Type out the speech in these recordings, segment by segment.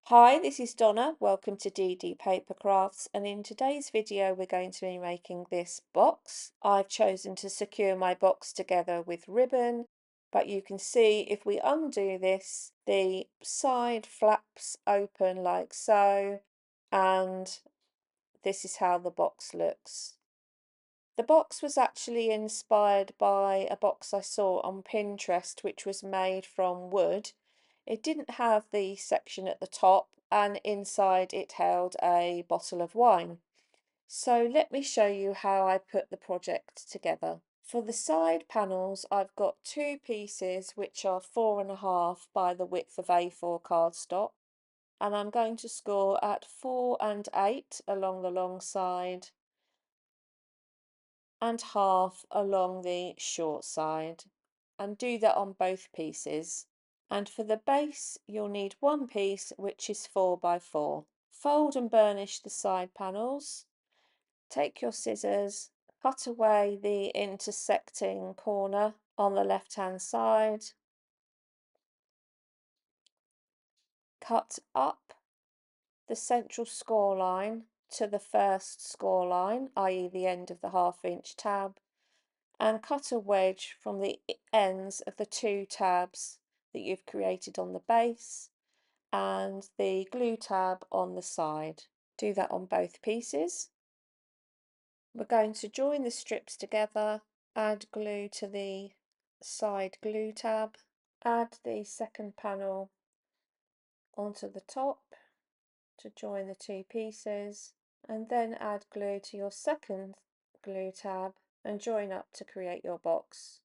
Hi, this is Donna. Welcome to DD Paper Crafts, and in today's video we're going to be making this box. I've chosen to secure my box together with ribbon, but you can see if we undo this, the side flaps open like so, and this is how the box looks. The box was actually inspired by a box I saw on Pinterest, which was made from wood. It didn't have the section at the top, and inside it held a bottle of wine. So let me show you how I put the project together. For the side panels, I've got two pieces which are 4.5 by the width of A4 cardstock, and I'm going to score at 4 and 8 along the long side and half along the short side, and do that on both pieces. And for the base you'll need one piece which is 4 by 4. Fold and burnish the side panels. Take your scissors, cut away the intersecting corner on the left hand side, cut up the central score line to the first score line, i.e. the end of the 1/2 inch tab, and cut a wedge from the ends of the two tabs that you've created on the base and the glue tab on the side. Do that on both pieces. We're going to join the strips together, add glue to the side glue tab, add the second panel onto the top to join the two pieces, and then add glue to your second glue tab and join up to create your box.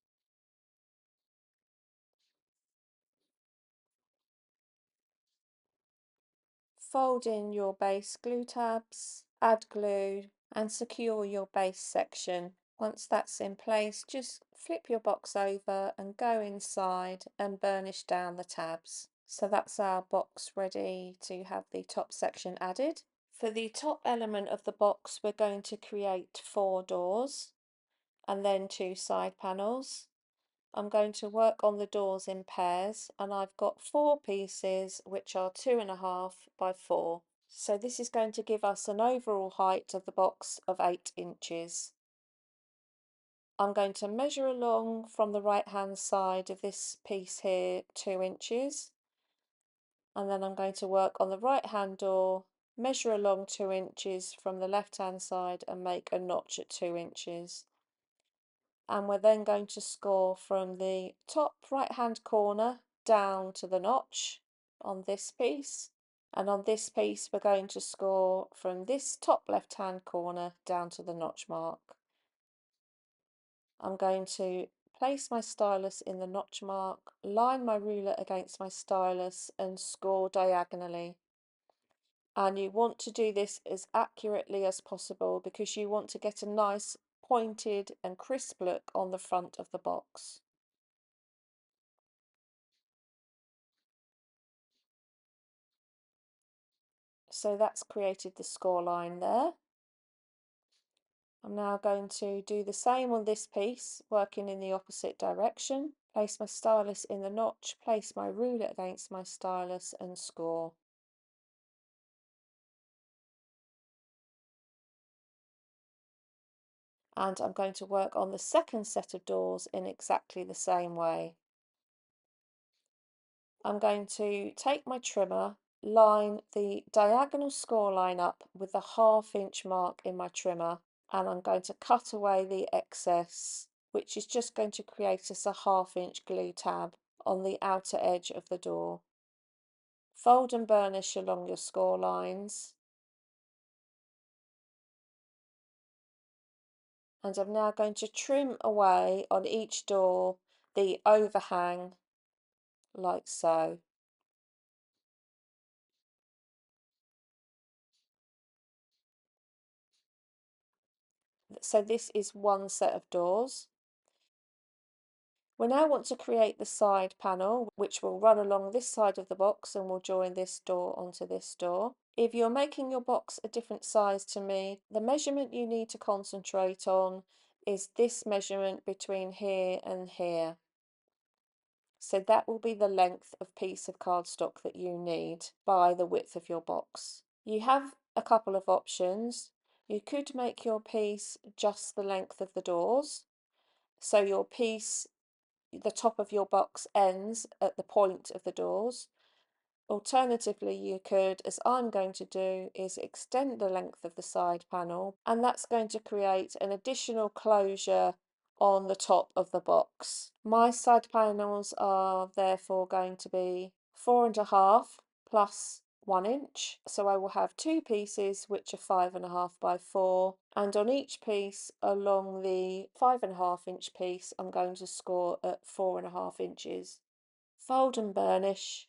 Fold in your base glue tabs, add glue and secure your base section. Once that's in place, just flip your box over and go inside and burnish down the tabs. So that's our box ready to have the top section added. For the top element of the box, we're going to create 4 doors and then 2 side panels. I'm going to work on the doors in pairs, and I've got 4 pieces which are 2.5 by 4. So this is going to give us an overall height of the box of 8 inches. I'm going to measure along from the right hand side of this piece here 2 inches, and then I'm going to work on the right hand door, measure along 2 inches from the left hand side and make a notch at 2 inches. And we're then going to score from the top right hand corner down to the notch on this piece, and on this piece we're going to score from this top left hand corner down to the notch mark. I'm going to place my stylus in the notch mark, line my ruler against my stylus and score diagonally. And you want to do this as accurately as possible because you want to get a nice pointed and crisp look on the front of the box. So that's created the score line there. I'm now going to do the same on this piece, working in the opposite direction. Place my stylus in the notch, place my ruler against my stylus and score. And I'm going to work on the second set of doors in exactly the same way. I'm going to take my trimmer, line the diagonal score line up with the 1/2 inch mark in my trimmer, and I'm going to cut away the excess, which is just going to create us a 1/2 inch glue tab on the outer edge of the door. Fold and burnish along your score lines. And I'm now going to trim away on each door the overhang like so. So this is one set of doors. We now want to create the side panel, which will run along this side of the box and will join this door onto this door. If you're making your box a different size to me, the measurement you need to concentrate on is this measurement between here and here. So that will be the length of piece of cardstock that you need by the width of your box. You have a couple of options. You could make your piece just the length of the doors. So your piece, the top of your box ends at the point of the doors. Alternatively, you could, as I'm going to do, is extend the length of the side panel, and that's going to create an additional closure on the top of the box. My side panels are therefore going to be 4.5 plus 1 inch. So I will have two pieces which are 5.5 by 4, and on each piece along the 5.5 inch piece, I'm going to score at 4.5 inches. Fold and burnish.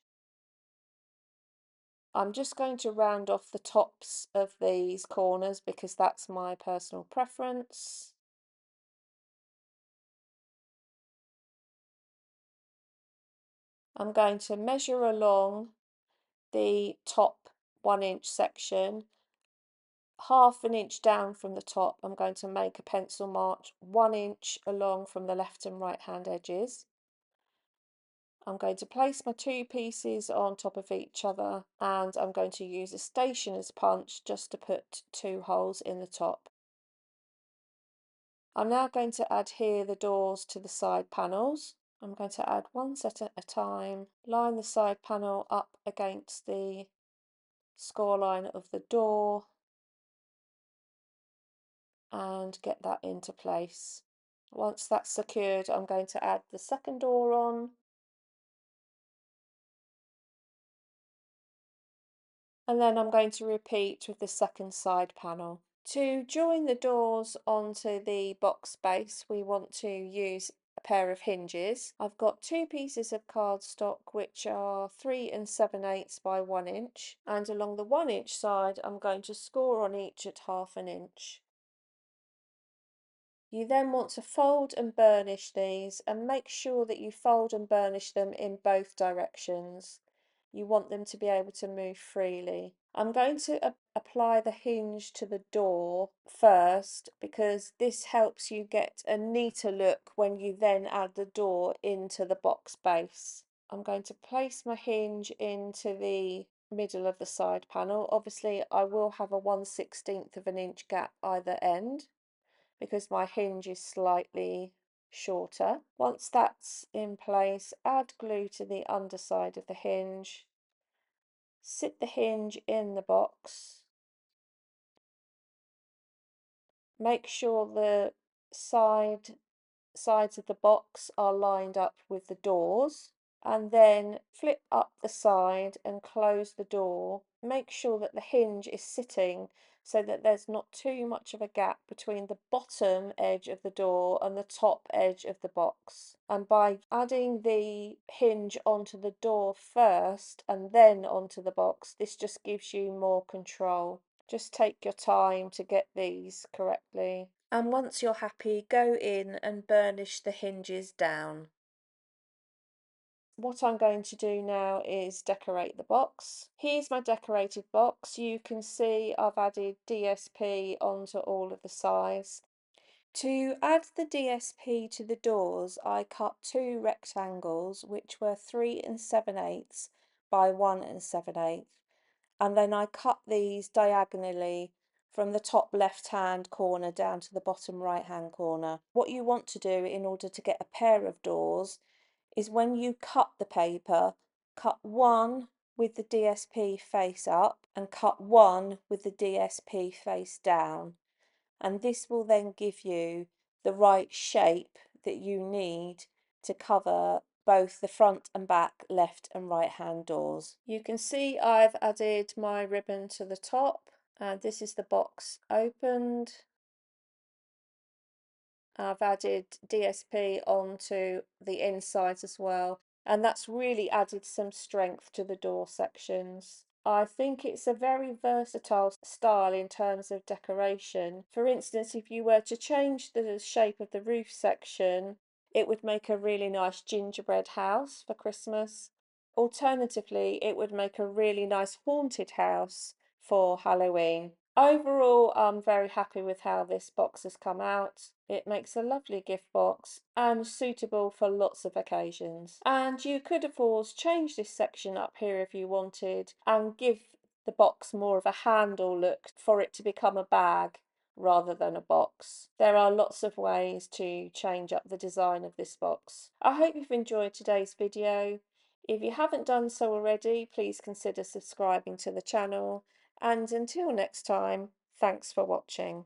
I'm just going to round off the tops of these corners because that's my personal preference. I'm going to measure along the top 1 inch section, 1/2 inch down from the top. I'm going to make a pencil mark 1 inch along from the left and right hand edges. I'm going to place my two pieces on top of each other, and I'm going to use a stationer's punch just to put two holes in the top. I'm now going to adhere the doors to the side panels. I'm going to add one set at a time, line the side panel up against the score line of the door and get that into place. Once that's secured, I'm going to add the second door on, and then I'm going to repeat with the second side panel. To join the doors onto the box base, we want to use a pair of hinges. I've got two pieces of cardstock which are 3 7/8 by 1 inch, and along the 1 inch side I'm going to score on each at 1/2 inch. You then want to fold and burnish these, and make sure that you fold and burnish them in both directions. You want them to be able to move freely. I'm going to apply the hinge to the door first because this helps you get a neater look when you then add the door into the box base. I'm going to place my hinge into the middle of the side panel. Obviously I will have a 1/16 of an inch gap either end because my hinge is slightly shorter. Once that's in place, add glue to the underside of the hinge. Sit the hinge in the box. Make sure the sides of the box are lined up with the doors, and then flip up the side and close the door. Make sure that the hinge is sitting so that there's not too much of a gap between the bottom edge of the door and the top edge of the box. And by adding the hinge onto the door first and then onto the box, this just gives you more control. Just take your time to get these correctly. And once you're happy, go in and burnish the hinges down. What I'm going to do now is decorate the box. Here's my decorated box. You can see I've added DSP onto all of the sides. To add the DSP to the doors, I cut two rectangles which were 3 7/8 by 1 7/8, and then I cut these diagonally from the top left hand corner down to the bottom right hand corner. What you want to do in order to get a pair of doors is when you cut the paper, cut one with the DSP face up and cut one with the DSP face down, and this will then give you the right shape that you need to cover both the front and back left and right hand doors. You can see I've added my ribbon to the top, and this is the box opened. I've added DSP onto the insides as well, and that's really added some strength to the door sections. I think it's a very versatile style in terms of decoration. For instance, if you were to change the shape of the roof section, it would make a really nice gingerbread house for Christmas. Alternatively, it would make a really nice haunted house for Halloween. Overall, I'm very happy with how this box has come out. It makes a lovely gift box and suitable for lots of occasions. And you could, of course, change this section up here if you wanted and give the box more of a handle look for it to become a bag rather than a box. There are lots of ways to change up the design of this box. I hope you've enjoyed today's video. If you haven't done so already, please consider subscribing to the channel. And until next time, thanks for watching.